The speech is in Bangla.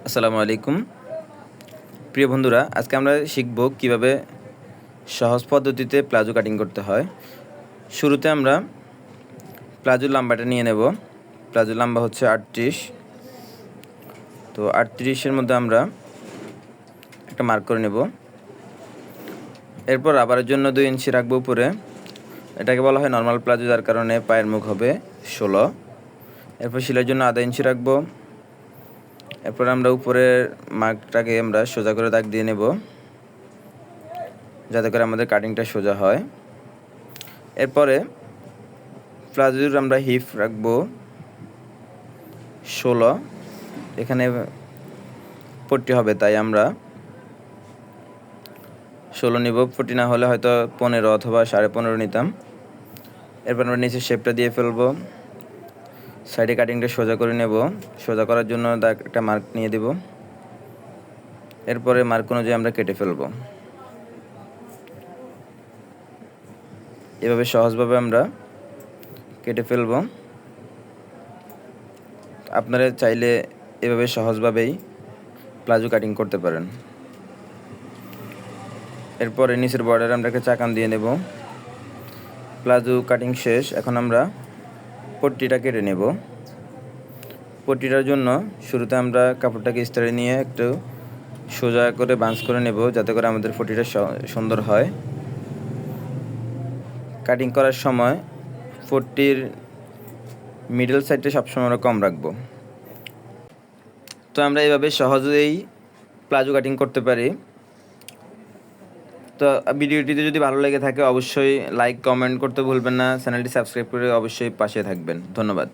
আসসালামু আলাইকুম। প্রিয় বন্ধুরা, আজকে আমরা শিখব কিভাবে সহজ পদ্ধতিতে প্লাজো কাটিং করতে হয়। শুরুতে আমরা প্লাজোর লম্বাটা নিয়ে নেব। প্লাজোর লম্বা হচ্ছে 38। তো 38-এর মধ্যে আমরা একটা মার্ক করে নেব। এরপর রাবারের জন্য 2 ইঞ্চি রাখবো উপরে। এটাকে বলা হয় নরমাল প্লাজো, যার কারণে পায়ের মুখ হবে 16। এরপর সেলাইয়ের জন্য 0.5 ইঞ্চি রাখবো। এরপর আমরা উপরের মার্কটাকে আমরা সোজা করে দাগ দিয়ে নেব, যাতে করে আমাদের কাটিংটা সোজা হয়। এরপরে প্লাজোর আমরা হিপ রাখবো 16। এখানে পট্টি হবে, তাই আমরা 16 নিব। পট্টি না হলে হয়তো 15 অথবা 15.5 নিতাম। এরপর আমরা নিচে শেপটা দিয়ে ফেলবো। সাইডে কাটিংটা সোজা করে নেব। সোজা করার জন্য একটা মার্ক নিয়ে দেব। এরপরে মার্ক অনুযায়ী আমরা কেটে ফেলবো। এভাবে সহজভাবে আমরা কেটে ফেলবো। আপনারা চাইলে এভাবে সহজভাবেই প্লাজো কাটিং করতে পারেন। এরপরে নিচের বর্ডারে আমরা একটা চাকান দিয়ে নেব। প্লাজো কাটিং শেষ। এখন আমরা পট্টিটা কেটে নেব। পট্টিটার জন্য শুরুতে আমরা কাপড়টাকে ইস্ত্রি নিয়ে একটু সোজা করে বাঞ্চ করে নেব, যাতে করে আমাদের পট্টিটা সুন্দর হয়। কাটিং করার সময় পট্টির মিডল সাইডটা সবসময় আমরা কম রাখবো। তো আমরা এইভাবে সহজেই প্লাজো কাটিং করতে পারি। তো ভিডিওটিতে যদি ভালো লেগে থাকে অবশ্যই লাইক কমেন্ট করতে ভুলবেন না। চ্যানেলটি সাবস্ক্রাইব করে অবশ্যই পাশে থাকবেন। ধন্যবাদ।